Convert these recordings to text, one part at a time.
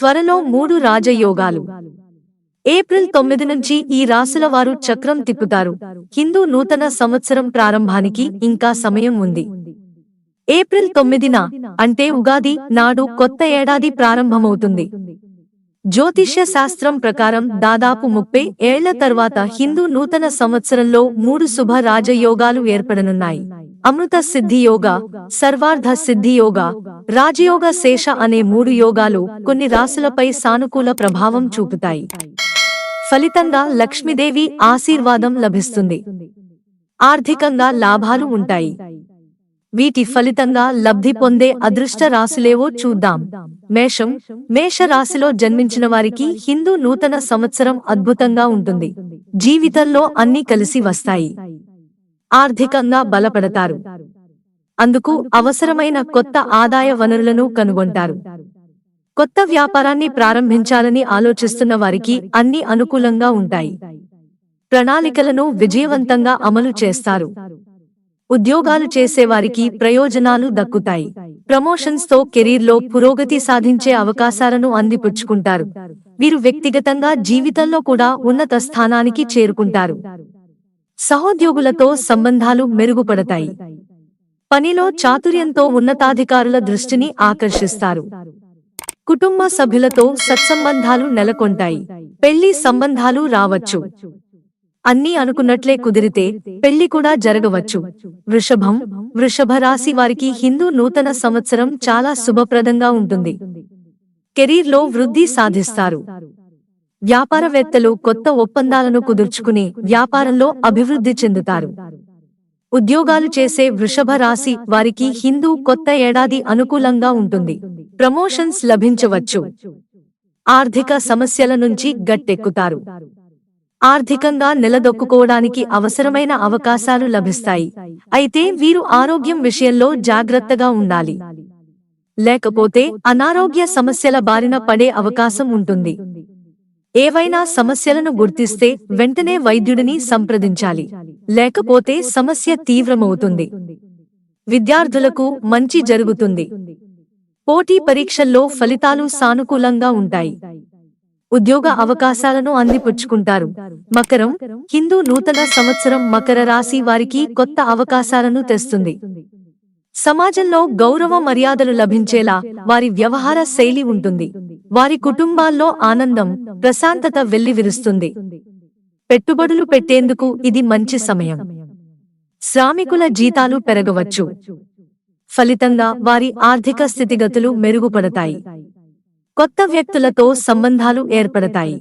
త్వరలో 3 రాజయోగాలు. ఏప్రిల్ 9 నుంచి ఈ రాశుల వారు చక్రం తిప్పుతారు. హిందూ నూతన సంవత్సరం ప్రారంభానికి ఇంకా సమయం ఉంది. ఏప్రిల్ 9న అంటే ఉగాది నాడు కొత్త ఏడాది ప్రారంభమవుతుంది. జ్యోతిష్య శాస్త్రం ప్రకారం దాదాపు 30 ఏళ్ల తర్వాత హిందూ నూతన సంవత్సరంలో 3 శుభ రాజయోగాలు ఏర్పడనున్నాయి. అమృత సిద్ధి యోగా, సర్వార్థ సిద్ధి యోగా, రాజయోగ శేష అనే 3 యోగాలు కొన్ని రాశులపై సానుకూల ప్రభావం చూపుతాయి. ఫలితంగా లక్ష్మీదేవి ఆశీర్వాదం లభిస్తుంది. ఆర్థికంగా లాభాలు ఉంటాయి. వీటి ఫలితంగా లబ్ధి పొందే అదృష్ట రాశులేవో చూద్దాం. మేషం. మేష రాశిలో జన్మించిన వారికి హిందూ నూతన సంవత్సరం అద్భుతంగా ఉంటుంది. జీవితంలో అన్నీ కలిసి వస్తాయి. ఆర్థికంగా బలపడతారు. అందుకు అవసరమైన కొత్త ఆదాయ వనరులను కనుగొంటారు. కొత్త వ్యాపారాన్ని ప్రారంభించాలని ఆలోచిస్తున్న వారికి అన్ని అనుకూలంగా ఉంటాయి. ప్రణాళికలను విజయవంతంగా అమలు చేస్తారు. ఉద్యోగాలు చేసేవారికి ప్రయోజనాలు దక్కుతాయి. ప్రమోషన్స్ తో కెరీర్లో పురోగతి సాధించే అవకాశాలను అందిపుచ్చుకుంటారు. వీరు వ్యక్తిగతంగా జీవితంలో కూడా ఉన్నత స్థానానికి చేరుకుంటారు. సహోద్యోగులతో సంబంధాలు మెరుగుపడతాయి. పనిలో చాతుర్యంతో ఉన్నతాధికారుల దృష్టిని ఆకర్షిస్తారు. కుటుంబ సభ్యులతో సత్సంబంధాలు నెలకొంటాయి. పెళ్లి సంబంధాలు రావచ్చు. అన్నీ అనుకున్నట్లే కుదిరితే పెళ్లి కూడా జరగవచ్చు. వృషభం. వృషభ రాశి వారికి హిందూ నూతన సంవత్సరం చాలా శుభప్రదంగా ఉంటుంది. కెరీర్లో వృద్ధి సాధిస్తారు. వ్యాపారవేత్తలు కొత్త ఒప్పందాలను కుదుర్చుకుని వ్యాపారంలో అభివృద్ధి చెందుతారు. ఉద్యోగాలు చేసే వృషభ రాశి వారికి హిందూ కొత్త ఏడాది అనుకూలంగా ఉంటుంది. ప్రమోషన్స్ లభించవచ్చు. ఆర్థిక సమస్యల నుంచి గట్టెక్కుతారు. ఆర్థికంగా నిలదొక్కుకోవడానికి అవసరమైన అవకాశాలు లభిస్తాయి. అయితే వీరు ఆరోగ్యం విషయంలో జాగ్రత్తగా ఉండాలి. లేకపోతే అనారోగ్య సమస్యల బారిన పడే అవకాశం ఉంటుంది. ఏవైనా సమస్యలను గుర్తిస్తే వెంటనే వైద్యుడిని సంప్రదించాలి. లేకపోతే సమస్య తీవ్రమవుతుంది. విద్యార్థులకు మంచి జరుగుతుంది. పోటీ పరీక్షల్లో ఫలితాలు సానుకూలంగా ఉంటాయి. ఉద్యోగ అవకాశాలను అందిపుచ్చుకుంటారు. మకరం. హిందూ నూతన సంవత్సరం మకర రాశి వారికి కొత్త అవకాశాలను తెస్తుంది. సమాజంలో గౌరవ మర్యాదలు లభించేలా వారి వ్యవహార శైలి ఉంటుంది. వారి కుటుంబాల్లో ఆనందం, ప్రశాంతత వెల్లివిరుస్తుంది. పెట్టుబడులు పెట్టేందుకు ఇది మంచి సమయం. శ్రామికుల జీతాలు పెరగవచ్చు. ఫలితంగా వారి ఆర్థిక స్థితిగతులు మెరుగుపడతాయి. కొత్త వ్యక్తులతో సంబంధాలు ఏర్పడతాయి.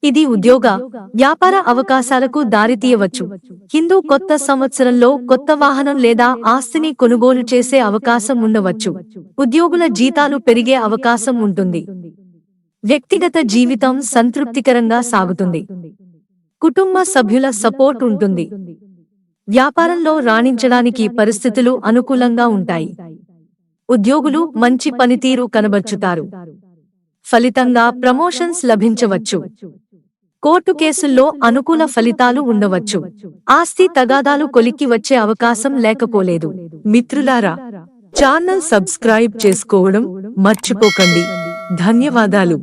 ఇది ఉద్యోగ, వ్యాపార అవకాశాలకు దారితీయవచ్చు. హిందూ కొత్త సంవత్సరంలో కొత్త వాహనం లేదా ఆస్తిని కొనుగోలు చేసే అవకాశం ఉండవచ్చు. ఉద్యోగుల జీతాలు పెరిగే అవకాశం ఉంటుంది. వ్యక్తిగత జీవితం సంతృప్తికరంగా సాగుతుంది. కుటుంబ సభ్యుల సపోర్ట్ ఉంటుంది. వ్యాపారంలో రాణించడానికి పరిస్థితులు అనుకూలంగా ఉంటాయి. ఉద్యోగులు మంచి పనితీరు కనబర్చుతారు. ఫలితంగా ప్రమోషన్స్ లభించవచ్చు. కోర్టు కేసుల్లో అనుకూల ఫలితాలు ఉండవచ్చు. ఆస్తి తగాదాలు కొలిక్కి వచ్చే అవకాశం లేకపోలేదు. మిత్రులారా, ఛానల్ సబ్స్క్రైబ్ చేసుకోవడం మర్చిపోకండి. ధన్యవాదాలు.